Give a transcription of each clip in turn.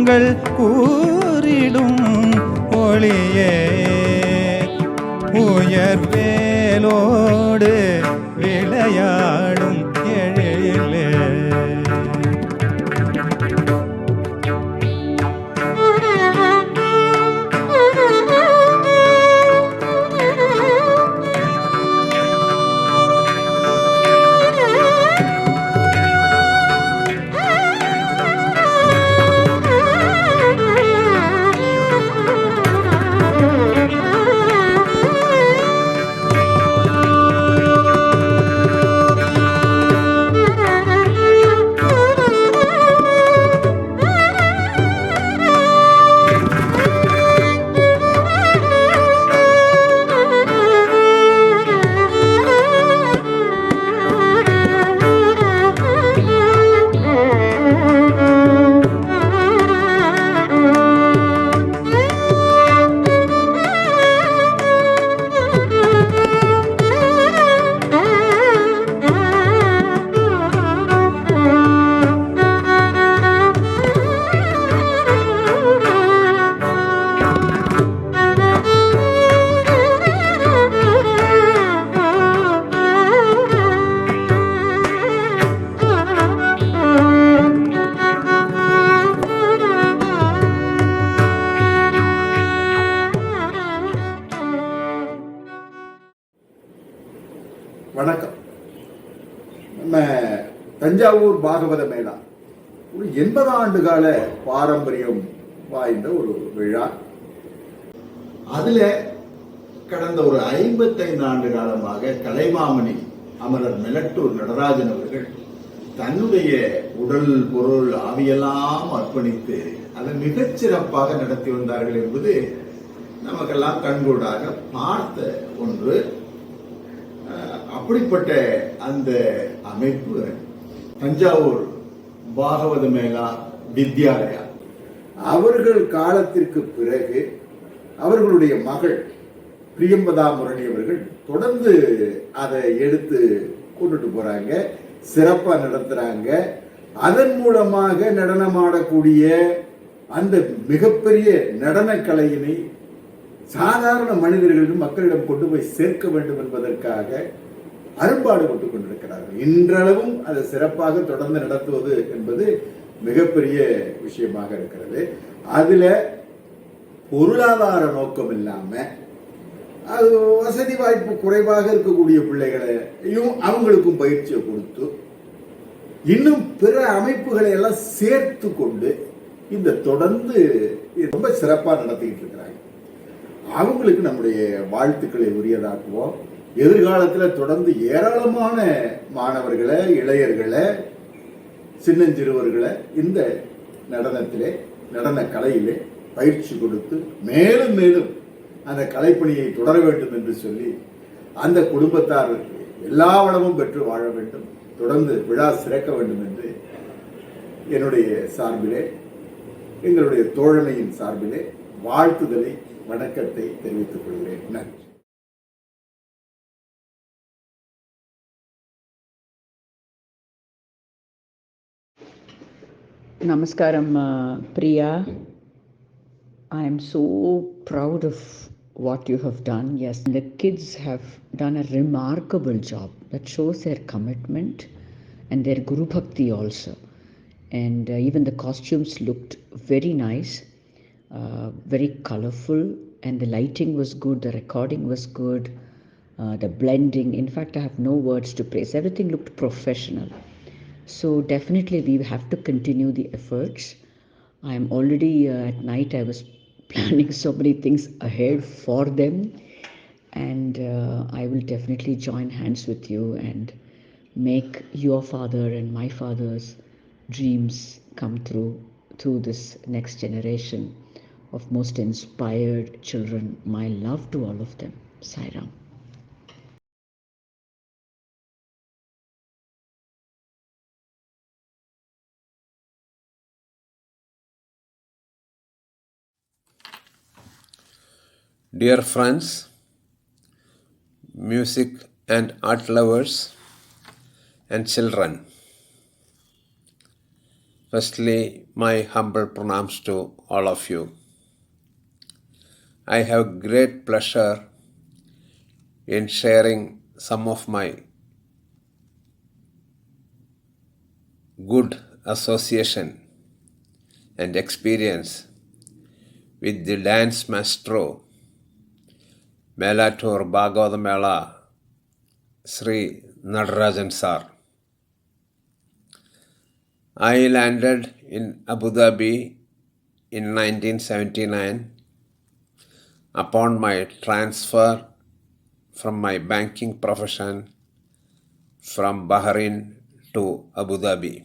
மங்கள் கூறிடும் ஒளியே உயர்வேலோடு விளையாடும் எழிலே. வணக்கம். நம்ம தஞ்சாவூர் பாகவத மேளா ஒரு 80 ஆண்டு கால பாரம்பரியம் வாய்ந்த ஒரு விழா. அதுல கடந்த ஒரு 55 ஆண்டு காலமாக கலைமாமணி அமரர் மெலட்டூர் நடராஜன் அவர்கள் தன்னுடைய உடல் பொருள் ஆவியெல்லாம் அர்ப்பணித்து அதை மிகச்சிறப்பாக நடத்தி வந்தார்கள் என்பது நமக்கெல்லாம் கண்கூடாக பார்த்த ஒன்று. அப்படிப்பட்ட அந்த அமைப்பு தஞ்சாவூர் பாகவத மேலா வித்யாலயா அவர்கள் காலத்திற்கு பிறகு அவர்களுடைய மகள் பிரியம்பதா முரளி அவர்கள் தொடர்ந்து அதை எடுத்து கொண்டுட்டு போறாங்க, சிறப்பா நடத்துறாங்க. அதன் மூலமாக நடனமாடக்கூடிய அந்த மிகப்பெரிய நடன கலையினை சாதாரண மனிதர்களிடம் மக்களிடம் கொண்டு போய் சேர்க்க வேண்டும் என்பதற்காக அரும்பாடுபட்டுக் கொண்டிருக்கிறார்கள். இன்றளவும் அதை சிறப்பாக தொடர்ந்து நடத்துவது என்பது மிகப்பெரிய விஷயமாக இருக்கிறது. அதுல பொருளாதார நோக்கம் இல்லாம அது வசதி வாய்ப்பு குறைவாக இருக்கக்கூடிய பிள்ளைகளையும் அவங்களுக்கும் பயிற்சியை கொடுத்து இன்னும் பிற அமைப்புகளை எல்லாம் சேர்த்து கொண்டு இந்த தொடர்ந்து ரொம்ப சிறப்பாக நடத்திக்கிட்டு இருக்கிறாங்க. அவங்களுக்கு நம்முடைய வாழ்த்துக்களை உரியதாக்குவோம். எதிர்காலத்தில் தொடர்ந்து ஏராளமான மாணவர்களை, இளைஞர்களை, சின்னஞ்சிறுவர்களை இந்த நடனத்திலே, நடன கலையிலே பயிற்சி கொடுத்து மேலும் மேலும் அந்த கலைப்பணியை தொடர வேண்டும் என்று சொல்லி அந்த குடும்பத்தார் எல்லா வளமும் பெற்று வாழ வேண்டும், தொடர்ந்து விழா சிறக்க வேண்டும் என்று என்னுடைய சார்பிலே, எங்களுடைய தோழமையின் சார்பிலே வாழ்த்துதலை, வணக்கத்தை தெரிவித்துக் கொள்கிறேன். நன்றி. Namaskaram, Priya. I am so proud of what you have done. Yes, the kids have done a remarkable job that shows their commitment and their Guru Bhakti also. And even the costumes looked very nice, very colorful, and the lighting was good, the recording was good, the blending. In fact, I have no words to praise. Everything looked professional. So definitely we have to continue the efforts. I am already at night I was planning so many things ahead for them, and I will definitely join hands with you and make your father and my father's dreams come through this next generation of most inspired children. My love to all of them. Sai Ram. Dear friends, music and art lovers and children, Firstly, my humble pranams to all of you. I have great pleasure in sharing some of my good association and experience with the dance maestro Melattur Bhagavata Mela Sri Natarajan sir. I landed in Abu Dhabi in 1979 upon my transfer from my banking profession from Bahrain to Abu Dhabi.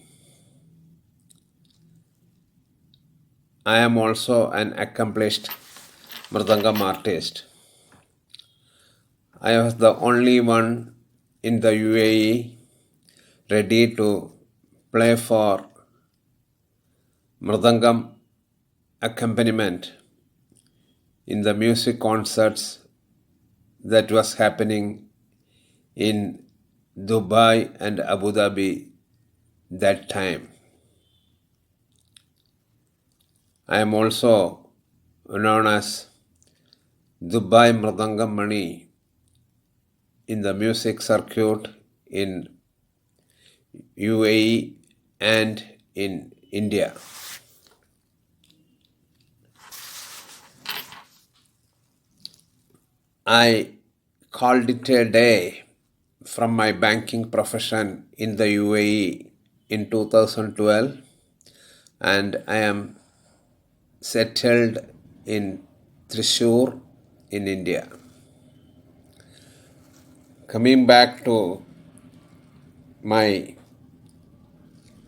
I am also an accomplished Mridangam artist. I was the only one in the UAE ready to play for Mridangam accompaniment in the music concerts that was happening in Dubai and Abu Dhabi that time. I am also known as Dubai Mridangam Mani in the music circuit in UAE and in India. I called it a day from my banking profession in the UAE in 2012, and I am settled in Thrissur in India. Coming back to my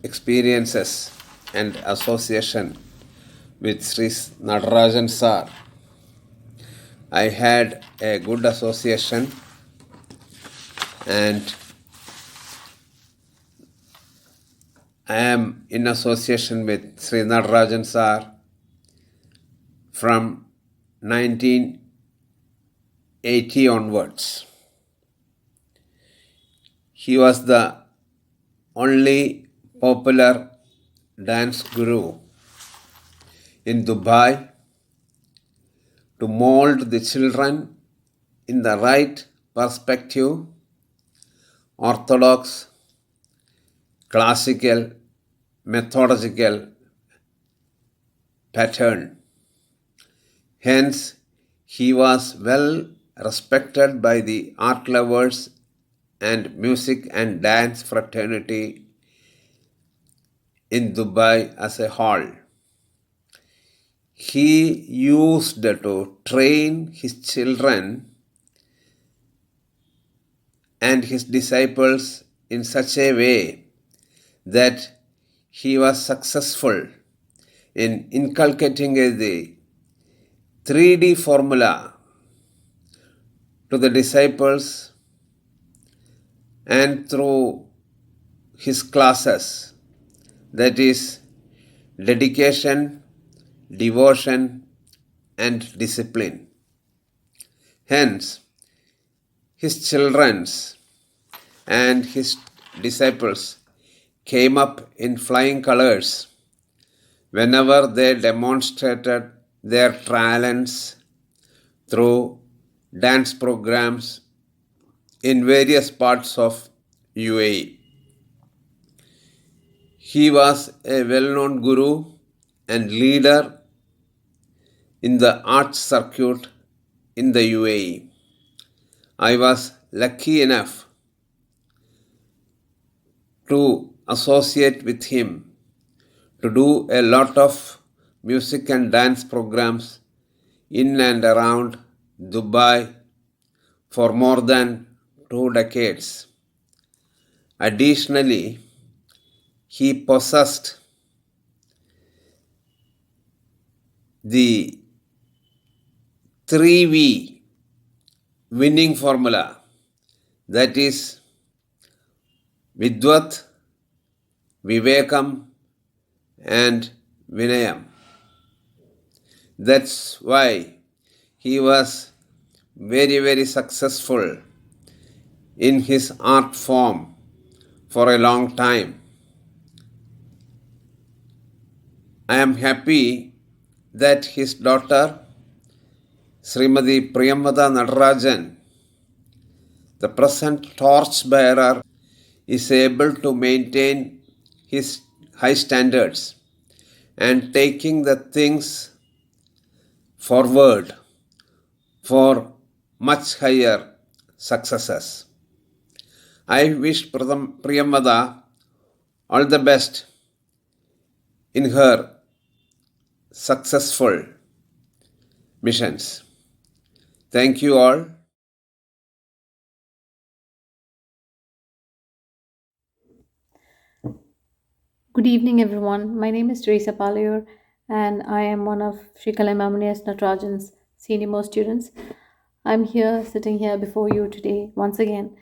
experiences and association with Sri Natarajan sir, I had a good association, and I am in association with Sri Natarajan sir from 1980 onwards. He was the only popular dance guru in Dubai to mold the children in the right perspective, orthodox, classical, methodological pattern. Hence, he was well respected by the art lovers and music and dance fraternity in Dubai as a whole. He used to train his children and his disciples in such a way that he was successful in inculcating the 3D formula to the disciples, and through his classes, that is dedication, devotion, and discipline. Hence, his children and his disciples came up in flying colors whenever they demonstrated their talents through dance programs in various parts of UAE. He was a well-known guru and leader in the arts circuit in the UAE. I was lucky enough to associate with him to do a lot of music and dance programs in and around Dubai for more than 2 decades. Additionally, he possessed the 3V winning formula, that is Vidvat, Vivekam, and Vinayam. That's why he was very successful in his art form for a long time. I am happy that his daughter, Srimati Priyamvada Natarajan, the present torchbearer, is able to maintain his high standards and taking the things forward for much higher successes. I wish Priyamvada all the best in her successful missions. Thank you all. Good evening, everyone. My name is Teresa Palayur, and I am one of Sri Kalamamani Natarajan's senior-most students. I'm here, sitting here before you today, once again,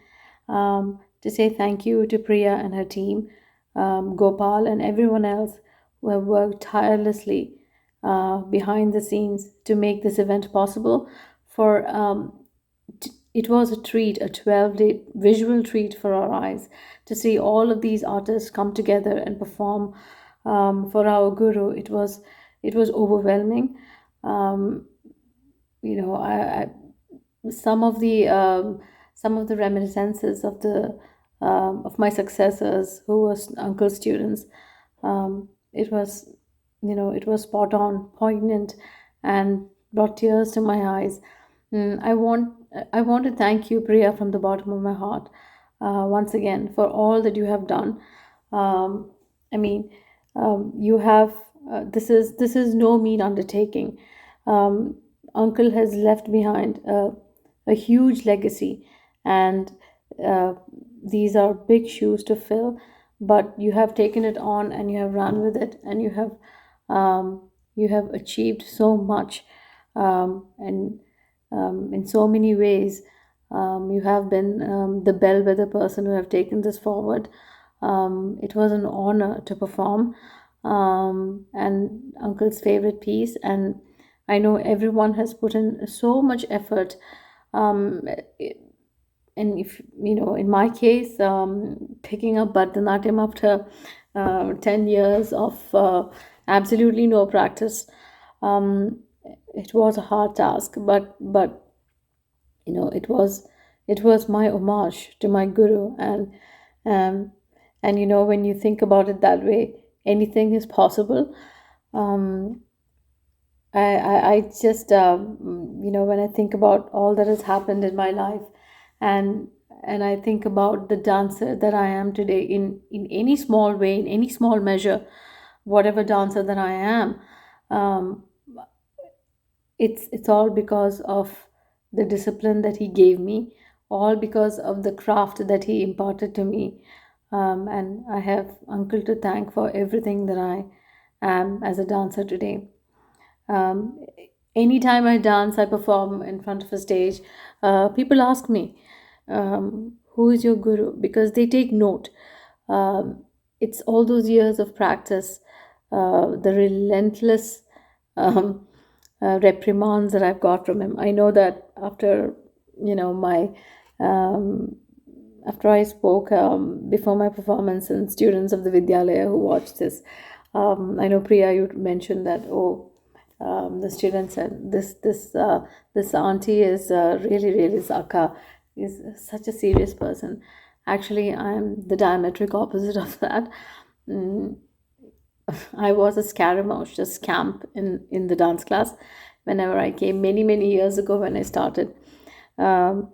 to say thank you to Priya and her team, Gopal, and everyone else who have worked tirelessly behind the scenes to make this event possible. It was a treat, a 12-day visual treat for our eyes to see all of these artists come together and perform for our guru. It was overwhelming. Some of the reminiscences of my successors who was uncle's students. It was spot on, poignant, and brought tears to my eyes. I want to thank you, Priya, from the bottom of my heart, once again, for all that you have done. You have this is no mean undertaking. Uncle has left behind a huge legacy, and these are big shoes to fill. But you have taken it on, and you have run with it, and you have achieved so much, and in so many ways. You have been the bellwether person who have taken this forward. It was an honor to perform, and Uncle's favorite piece. And I know everyone has put in so much effort. And if in my case, picking up Bharatanatyam after 10 years of absolutely no practice, it was a hard task, but it was my homage to my guru. And when you think about it that way, anything is possible. I just when I think about all that has happened in my life, and I think about the dancer that I am today, in any small way, in any small measure, whatever dancer that I am, it's all because of the discipline that he gave me, all because of the craft that he imparted to me. And I have Uncle to thank for everything that I am as a dancer today. Anytime I dance, I perform in front of a stage, people ask me, who is your guru? Because they take note. It's all those years of practice, the relentless reprimands that I've got from him. I know that after after I spoke before my performance, and students of the Vidyalaya who watched this, I know, Priya, you mentioned that, the student said this auntie is really Zaka, is such a serious person. Actually, I'm the diametric opposite of that. I was a scaramouche, a scamp in the dance class whenever I came, many years ago when I started. For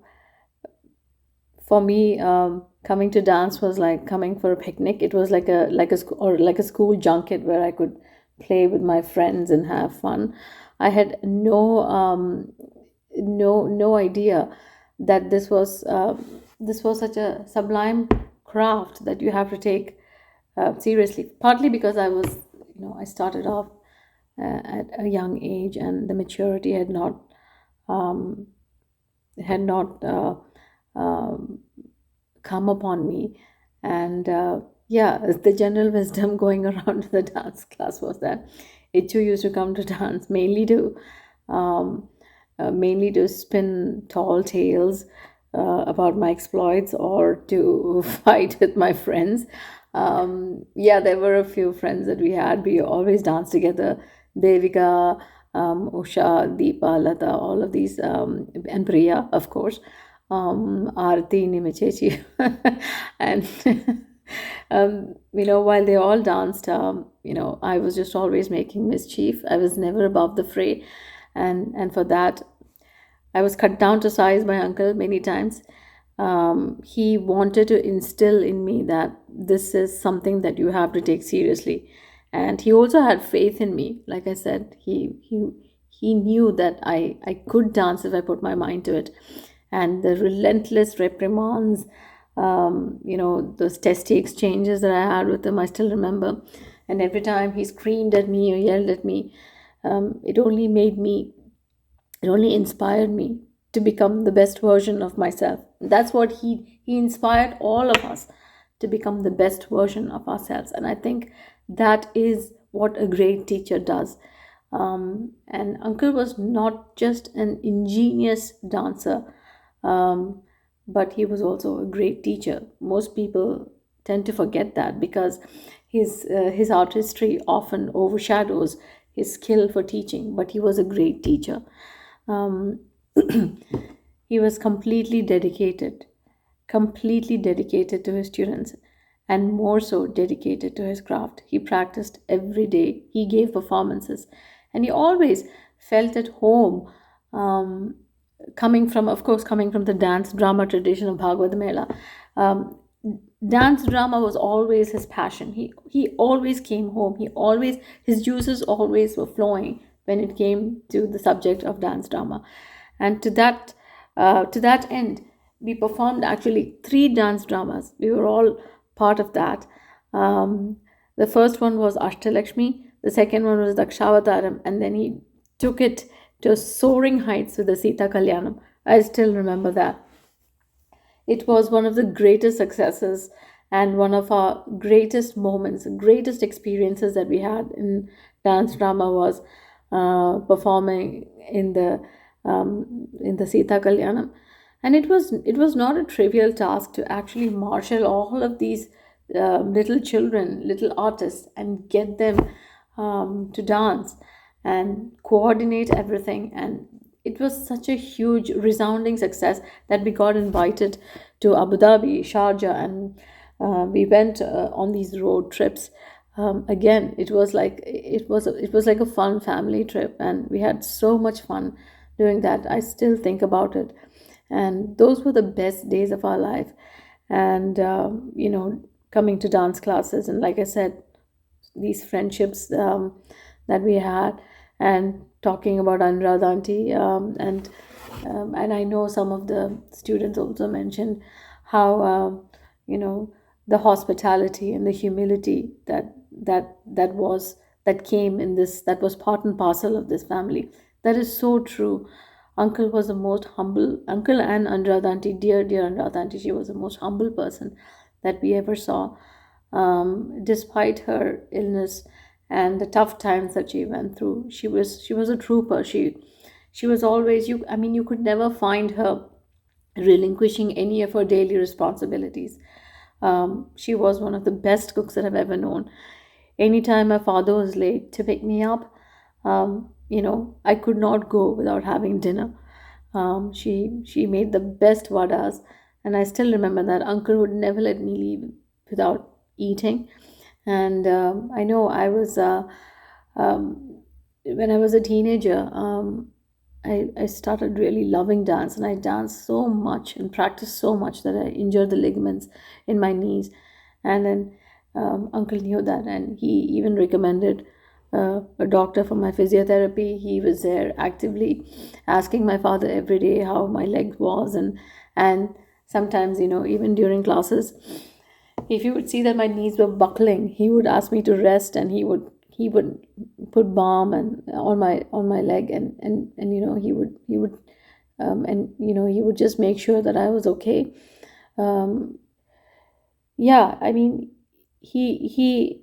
me, coming to dance was like coming for a picnic. It was like a school junket where I could play with my friends and have fun. I had no idea that this was such a sublime craft that you have to take seriously. Partly because I started off at a young age, and the maturity had not come upon me. And the general wisdom going around the dance class was that it too used to come to dance mainly to spin tall tales about my exploits, or to fight with my friends. Yeah, there were a few friends that we had. We always danced together. Devika, Usha, Deepa, Lata, all of these, and Priya, of course. Aarti, Nimichechi. And, while they all danced, I was just always making mischief. I was never above the fray. And for that, I was cut down to size by uncle many times. He wanted to instill in me that this is something that you have to take seriously, and he also had faith in me. Like I said, he knew that I could dance if I put my mind to it, and the relentless reprimands, those testy exchanges that I had with him, I still remember. And every time he screamed at me or yelled at me, it only made me it only inspired me to become the best version of myself. That's what he inspired all of us to become the best version of ourselves. And I think that is what a great teacher does. And uncle was not just an ingenious dancer, but he was also a great teacher. Most people tend to forget that because his artistry often overshadows his skill for teaching, but he was a great teacher. um, he was completely dedicated to his students, and more so dedicated to his craft. He practiced every day, he gave performances, and he always felt at home. um, coming from the dance drama tradition of Bhagavata Mela. um, Dance drama was always his passion. He always came home. His juices always were flowing when it came to the subject of dance drama. And to that end, we performed actually three dance dramas. We were all part of that. The first one was Ashtalakshmi, the second one was Dakshavataram, and then he took it to soaring heights with the Sita Kalyanam. I still remember that. It was one of the greatest successes and one of our greatest moments, greatest experiences that we had in dance drama was performing in the Sita Kalyanam. And it was not a trivial task to actually marshal all of these little children, little artists, and get them to dance and coordinate everything. And it was such a huge, resounding success that we got invited to Abu Dhabi, Sharjah, and we went on these road trips. Again, it was like a fun family trip, and we had so much fun doing that. I still think about it, and those were the best days of our life. And coming to dance classes, and like I said, these friendships that we had, and talking about Anurad auntie, and I know some of the students also mentioned how the hospitality and the humility that came in this, that was part and parcel of this family. That is so true. Uncle was the most humble, uncle and Anurad auntie, dear Anurad auntie, she was the most humble person that we ever saw. Despite her illness and the tough times that she went through, she was a trooper. She was always, you could never find her relinquishing any of her daily responsibilities. She was one of the best cooks that I've ever known. Anytime my father was late to pick me up, I could not go without having dinner. She made the best vadas, and I still remember that uncle would never let me leave without eating. And I know when I was a teenager, I started really loving dance, and I danced so much and practiced so much that I injured the ligaments in my knees. And then uncle knew that, and he even recommended a doctor for my physiotherapy. He was there actively asking my father every day how my leg was, and sometimes, even during classes, if he would see that my knees were buckling, he would ask me to rest, and he would put balm and on my leg, and he would just make sure that I was okay. um, yeah, I mean, he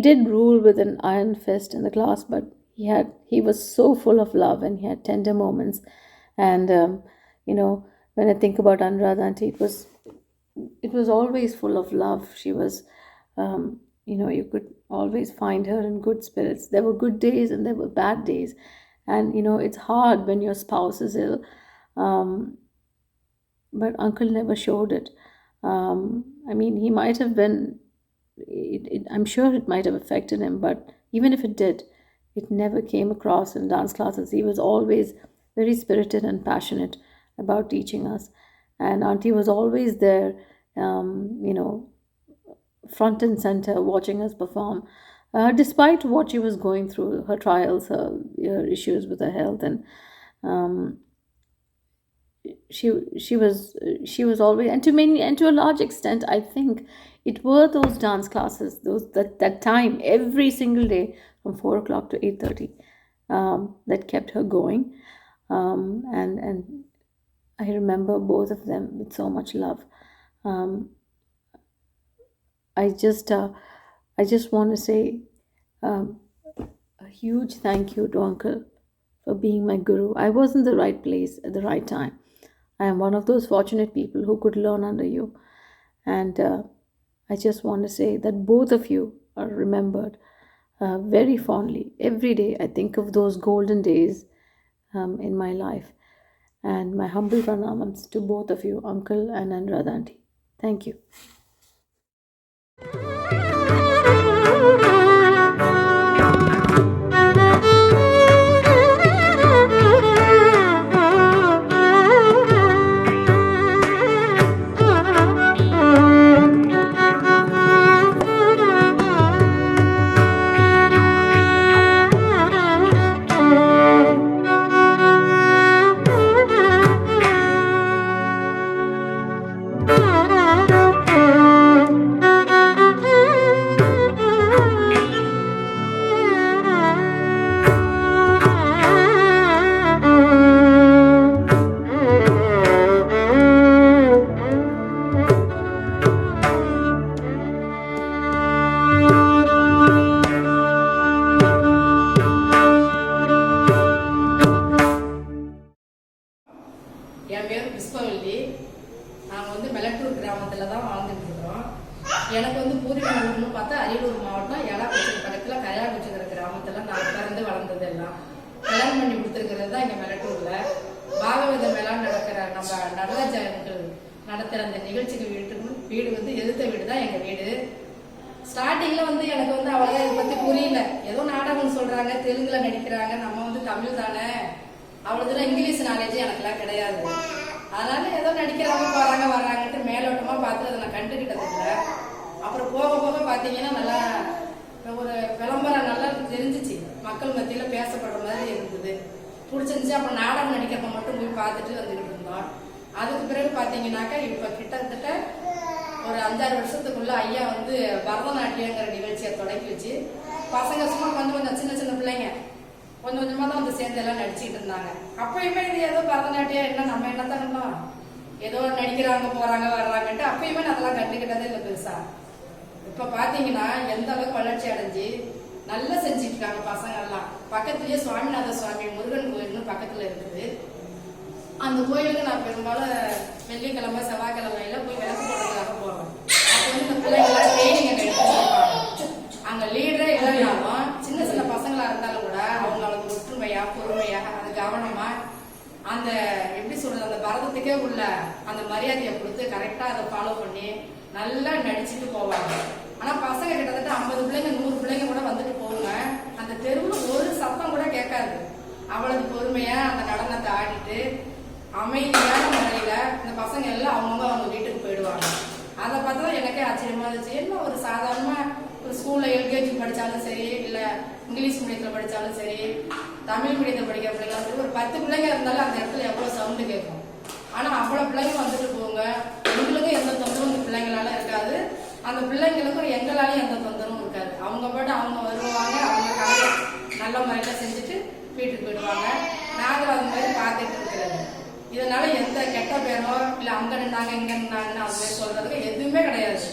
did rule with an iron fist in the class, but he was so full of love, and he had tender moments. And when I think about Anuradha auntie, it was always full of love. She was You could always find her in good spirits. There were good days and there were bad days. And, it's hard when your spouse is ill. But Uncle never showed it. He might have been, I'm sure it might have affected him, but even if it did, it never came across in dance classes. He was always very spirited and passionate about teaching us. And Auntie was always there, front and center, watching us perform, despite what she was going through, her trials, her issues with her health, and she was always, and to a large extent, I think it were those dance classes, that time every single day from 4 o'clock to 8:30, that kept her going, and I remember both of them with so much love. I just want to say a huge thank you to Uncle for being my guru. I was in the right place at the right time. I am one of those fortunate people who could learn under you. And I just want to say that both of you are remembered very fondly. Every day I think of those golden days in my life. And my humble pranamams to both of you, Uncle and Anuradha Aunty. Thank you. என் பேர் புஷ்பவல்லி. நாங்கள் வந்து மெலட்டூர் கிராமத்தில் தான் வாழ்ந்துட்டு இருக்கிறோம். எனக்கு வந்து பூர்வீக ஊர்னு பார்த்தா அரியலூர் மாவட்டம் ஏலாக்குச்சி பக்கத்தில் கயாக்குச்சிங்கிற கிராமத்தில் நான் பிறந்து வளர்ந்தது எல்லாம். கல்யாணம் பண்ணி கொடுத்துருக்கிறது தான் இங்கே மெலட்டூரில். பாகவத மேலா நடக்கிற நம்ம நடராஜன் நடத்துகிற அந்த நிகழ்ச்சிக்கு வீடு வந்து எதிர்த்த வீடு தான் எங்கள் வீடு. ஸ்டார்டிங்கில் வந்து எனக்கு வந்து அவ்வளோ இதை பற்றி புரியல. ஏதோ நாடகம் சொல்கிறாங்க, தெலுங்கில் நடிக்கிறாங்க, நம்ம வந்து தமிழ் தானே, அவ்வளோ தூரம் இங்கிலீஷ் நாலேஜ் எனக்குலாம் கிடையாது. அதனால ஏதோ நடிக்கிறாங்க, போகிறாங்க வர்றாங்கன்ட்டு மேலோட்டமாக பார்த்து அதை நான் கண்டுக்கிட்டதில்லை. அப்புறம் போக போக பார்த்தீங்கன்னா நல்லா ஒரு விளம்பரம் நல்லா தெரிஞ்சிச்சு, மக்கள் மத்தியில் பேசப்படுற மாதிரி இருந்தது, பிடிச்சிருந்துச்சு. அப்புறம் நாடகம் நடிக்கிறப்ப மட்டும் போய் பார்த்துட்டு வந்துக்கிட்டு இருந்தோம். அதுக்கு பிறகு பார்த்தீங்கன்னாக்கா இப்போ கிட்டத்தட்ட ஒரு 5-6 வருஷத்துக்குள்ள ஐயா வந்து பரதநாட்டியங்கிற நிகழ்ச்சியை தொடங்கி வச்சு பசங்க சும்மா கொஞ்சம் சின்ன சின்ன பிள்ளைங்க கொஞ்சம் கொஞ்சமாக தான் வந்து சேர்ந்து எல்லாம் நடிச்சுக்கிட்டு இருந்தாங்க. அப்பயுமே இது ஏதோ பரதநாட்டியம் என்ன நம்ம என்ன தரணும், ஏதோ நடிக்கிறாங்க போறாங்க வர்றாங்கன்ட்டு அப்பயுமே நான் அதெல்லாம் கண்டுக்கிட்டதே இல்லை பெருசா. இப்போ பார்த்தீங்கன்னா எந்த அளவுக்கு வளர்ச்சி அடைஞ்சு நல்லா செஞ்சுட்டு இருக்காங்க பசங்க எல்லாம். பக்கத்துலயே சுவாமிநாத சுவாமி முருகன் கோயில்னு பக்கத்துல இருக்குது. அந்த கோயிலுக்கு நான் பெரும்பாலும் வெள்ளிக்கிழமை செவ்வாய்க்கிழமையில போய் விளக்கு போடுறதுக்காக போவேன். அப்போ வந்து இந்த பிள்ளைங்களாம் ட்ரைனிங் அங்கே எடுத்து அங்க லீடரே இல்லைனாலும் சின்ன சின்ன பசங்களா இருந்தாலும் கூட அவங்களுக்கு ஒற்றுமையா பொறுமையா அது கவனமா அந்த எப்படி சொல்றது அந்த பரதத்துக்கே உள்ள அந்த மரியாதையை கொடுத்து கரெக்டா அதை ஃபாலோ பண்ணி நல்லா நடிச்சுட்டு போவாங்க. ஆனா பசங்க கிட்டத்தட்ட 50 பிள்ளைங்க 100 பிள்ளைங்க கூட வந்துட்டு போவாங்க. அந்த தெருவில் ஒரு சத்தம் கூட கேட்காது. அவ்வளவு பொறுமையா அந்த நடனத்தை ஆடிட்டு அமைதியான முறையில இந்த பசங்க எல்லாம் அவங்க வீட்டுக்கு போயிடுவாங்க. அதை பார்த்தா எனக்கே ஆச்சரியமா இருந்துச்சு. என்ன ஒரு சாதாரணமா ஒரு ஸ்கூல்ல எல்கேஜி படிச்சாலும் சரி, இல்ல இங்கிலீஷ் மீடியத்துல படிச்சாலும் சரி, தமிழ் மீடியத்தில் படிக்கிற பிள்ளைங்க ஒரு 10 பிள்ளைங்க இருந்தாலும் அந்த இடத்துல எவ்வளவு சவுண்டு கேட்கும். ஆனா அவ்வளவு பிள்ளைங்க வந்துட்டு போங்க, எங்களுக்கும் எந்த தொந்தரவும் இந்த பிள்ளைங்களால இருக்காது, அந்த பிள்ளைங்களுக்கும் எங்களாலையும் எந்த தொந்தரவும் இருக்காது. அவங்க பாட்டு அவங்க வருவாங்க, அவங்க கலையை நல்ல முறையில செஞ்சுட்டு வீட்டுக்கு போயிடுவாங்க. நாங்களும் அது மாதிரி பார்த்துட்டு இருக்கிறது. இதனால எந்த கெட்ட பேரோ இல்ல அங்க நின்றாங்க இங்க நின்றாங்கன்னு அது மாதிரி சொல்றதுக்கு எதுவுமே கிடையாது.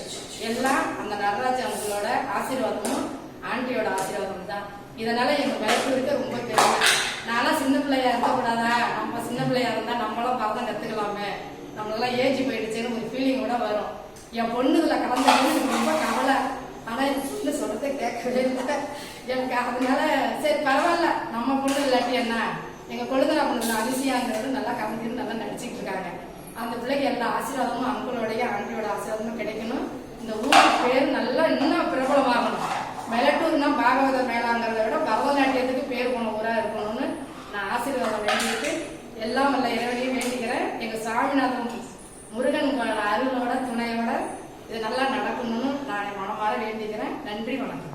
எல்லாம் அந்த நடராஜன் அவங்களோட ஆசீர்வாதமும் ஆண்டியோட ஆசீர்வாதம் தான். இதனால எங்க மெலட்டூருக்கு ரொம்ப பெருமை. நான்லாம் சின்ன பிள்ளையா இருக்கக்கூடாதா, நம்ம சின்ன பிள்ளையா இருந்தா நம்மளும் பரதம் கத்துக்கலாமே, நம்மளெல்லாம் ஏஜ் போயிடுச்சுன்னு ஒரு ஃபீலிங் கூட வரும். என் பொண்ணு இதுல கலந்துக்கு ரொம்ப கவலை. ஆனால் இந்த சொல்றதை கேட்கவே இல்லை எனக்கு. அதனால சரி பரவாயில்ல, நம்ம பொண்ணு இல்லாட்டி என்ன, எங்கள் கொழுந்தனா பொண்ணு அதிசயாங்கிறது நல்லா கவிஞர் நல்லா நடிச்சிட்டு இருக்காங்க. அந்த பிள்ளைக்கு எல்லா ஆசீர்வாதமும் அங்கிளோடைய ஆண்டியோட ஆசீர்வாதமும் கிடைக்கணும். இந்த ஊருக்கு பேர் நல்லா இன்னும் பிரபலமாகணும். மெலட்டூர்னா பாகவத மேளாங்கிறத விட பரதநாட்டியத்துக்கு பேர் போன ஊராக இருக்கணும்னு நான் ஆசீர்வாதம் வேண்டிட்டு எல்லாம் வல்ல இறைவனையும் வேண்டிக்கிறேன். எங்கள் சாமிநாதன் முருகன் அருளோட துணையோட இது நல்லா நடக்கணும்னு நான் மனமாற வேண்டிக்கிறேன். நன்றி, வணக்கம்.